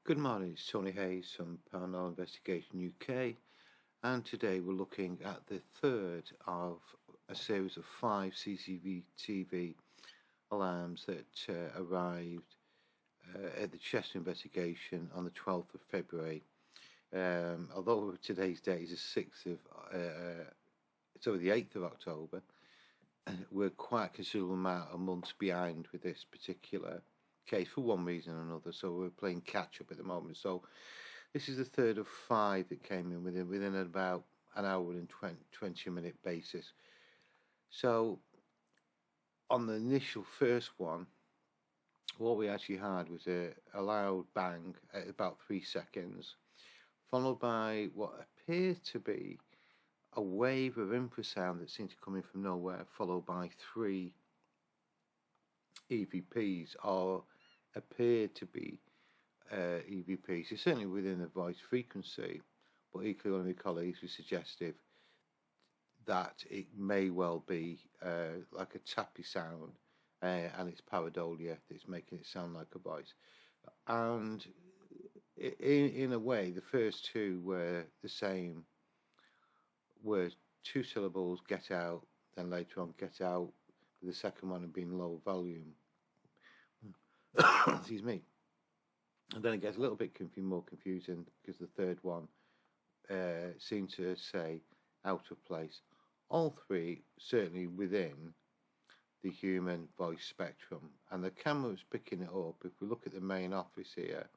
Good morning, it's Tony Hayes from Paranormal Investigation UK, and today we're looking at the third of a series of 5 CCTV alarms that arrived at the Cheshire investigation on the 12th of February. Although today's date is the 6th of, the 8th of October, we're quite a considerable amount of months behind with this particular case for one reason or another, so we're playing catch up at the moment. So this is the third of 5 that came in within about an hour and 20-minute basis. So on the initial first one, what we actually had was a loud bang at about 3 seconds, followed by what appeared to be a wave of infrasound that seemed to come in from nowhere, followed by 3 EVPs, or appeared to be EVPs. It's certainly within the voice frequency, but equally one of my colleagues was suggestive that it may well be like a tappy sound, and it's pareidolia that's making it sound like a voice. And in a way, the first two were the same, were 2 syllables, get out, then later on get out, with the second one being low volume. Excuse me. And then it gets a little bit more confusing because the third one seemed to say out of place. All 3 certainly within the human voice spectrum, and the camera was picking it up. If we look at the main office here,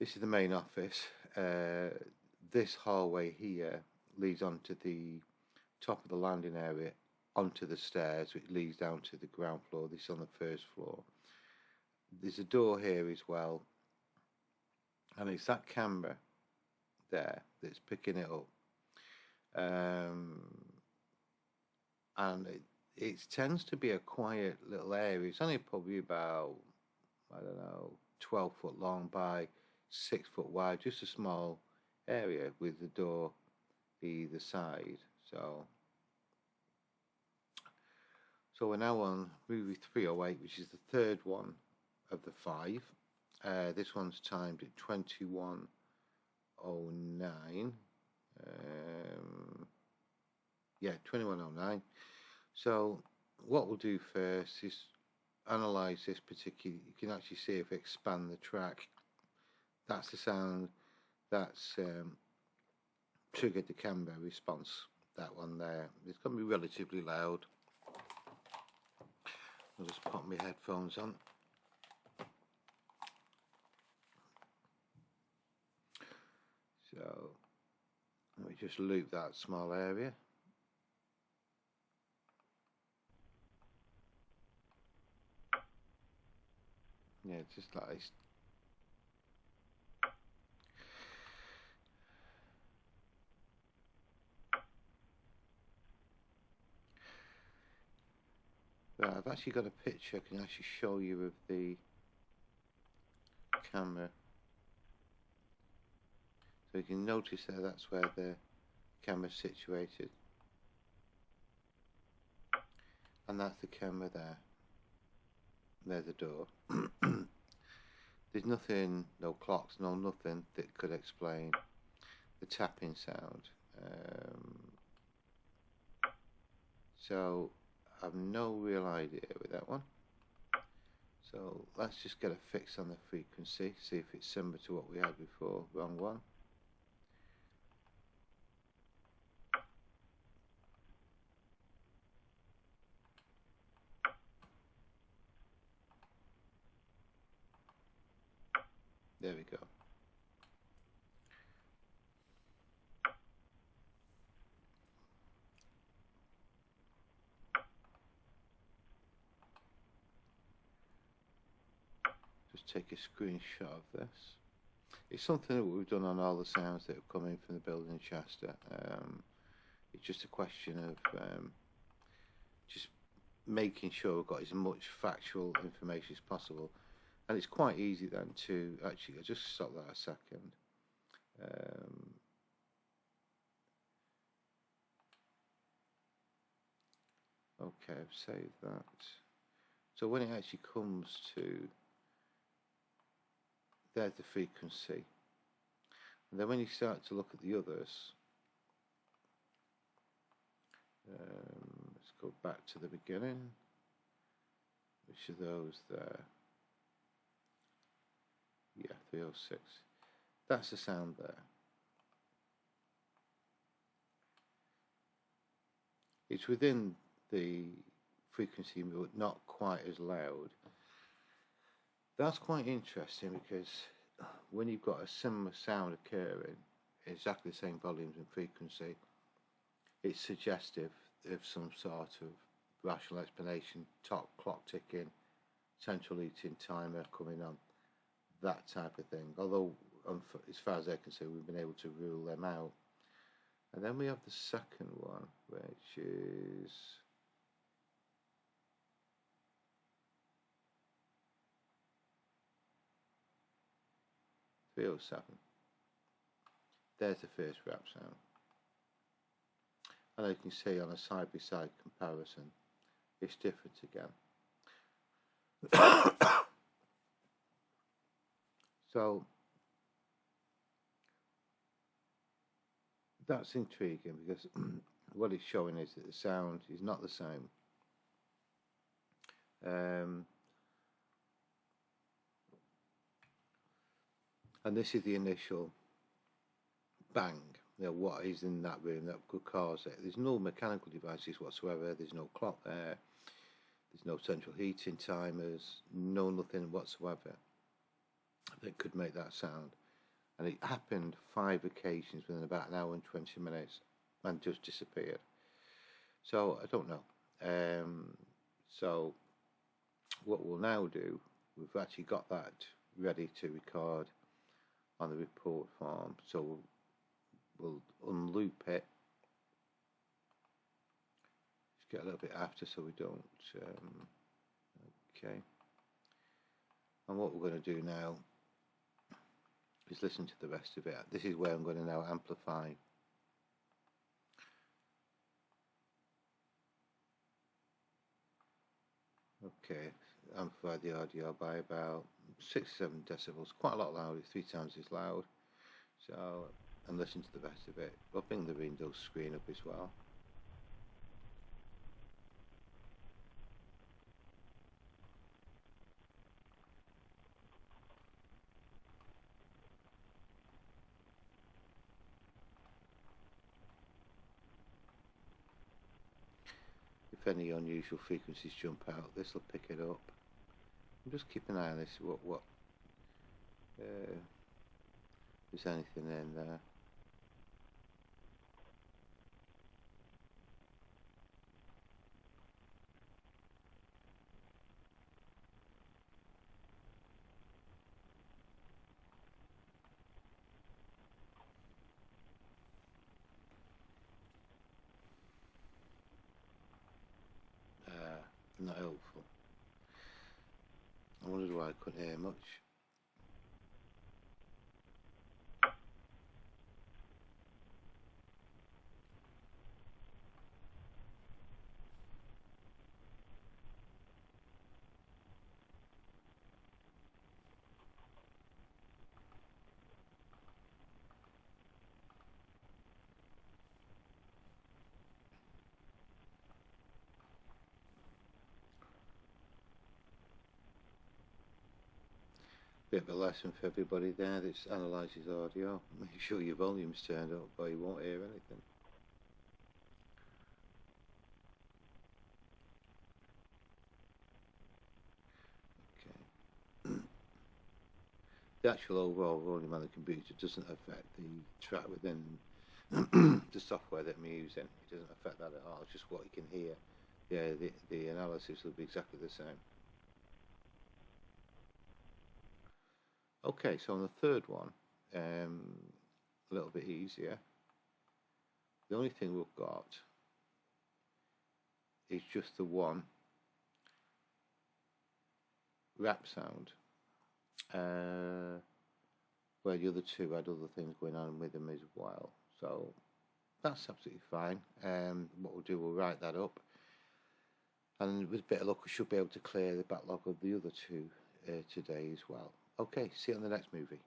this is the main office. This hallway here leads onto the top of the landing area, onto the stairs, which leads down to the ground floor. This is on the first floor. There's a door here as well, and it's that camera there that's picking it up. And it tends to be a quiet little area. It's only probably about, 12 foot long by 6 foot wide, just a small area with the door either side. So we're now on movie 308, which is the third one of the 5. This one's timed at 21:09. 21:09. So what we'll do first is analyze this particular. You can actually see if we expand the track. That's the sound that's triggered the camera response. That one there. It's going to be relatively loud. I'll just pop my headphones on. So let me just loop that small area. Yeah, just like this. Right, I've actually got a picture I can actually show you of the camera. So you can notice there, that's where the camera's situated. And that's the camera there. There's the door. There's nothing, no clocks, no nothing that could explain the tapping sound. So I've no real idea with that one. So let's just get a fix on the frequency, see if it's similar to what we had before. Wrong one. There we go. Just take a screenshot of this. It's something that we've done on all the sounds that have come in from the building in Chester. It's just a question of just making sure we've got as much factual information as possible. And it's quite easy then to actually, I'll just stop that a second. Okay, I've saved that. So when it actually comes to there's the frequency. And then when you start to look at the others, let's go back to the beginning. Which are those there? Yeah, 306. That's the sound there. It's within the frequency, but not quite as loud. That's quite interesting because when you've got a similar sound occurring, exactly the same volumes and frequency, it's suggestive of some sort of rational explanation, top clock ticking, central heating timer coming on, that type of thing. Although, as far as I can see, we've been able to rule them out. And then we have the second one, which is .307. There's the first rap sound. And you can see on a side-by-side comparison, it's different again. So that's intriguing because what it's showing is that the sound is not the same. And this is the initial bang. What is in that room that could cause it? There's no mechanical devices whatsoever. There's no clock there. There's no central heating timers. Nothing whatsoever that could make that sound. And it happened 5 occasions within about an hour and 20 minutes and just disappeared. So I don't know. So what we'll now do, we've actually got that ready to record on the report form. So we'll unloop it. Just get a little bit after so we don't. Okay. And what we're going to do now is listen to the rest of it. This is where I'm going to now amplify. Okay, amplify the audio by about 6 or 7 decibels, quite a lot louder, 3 times as loud. So, and listen to the rest of it. I'll bring the Windows screen up as well. If any unusual frequencies jump out, this will pick it up. And just keep an eye on this. What is anything in there? Not helpful. I wondered why I couldn't hear much. Bit of a lesson for everybody there that analyses audio. Make sure your volume's turned up or you won't hear anything. Okay. The actual overall volume on the computer doesn't affect the track within the software that I'm using. It doesn't affect that at all. It's just what you can hear. Yeah, the analysis will be exactly the same. Okay, so on the third one, a little bit easier. The only thing we've got is just the one rap sound, where the other two had other things going on with them as well. So that's absolutely fine. What we'll do, we'll write that up, and with a bit of luck, we should be able to clear the backlog of the other two today as well. Okay, see you on the next movie.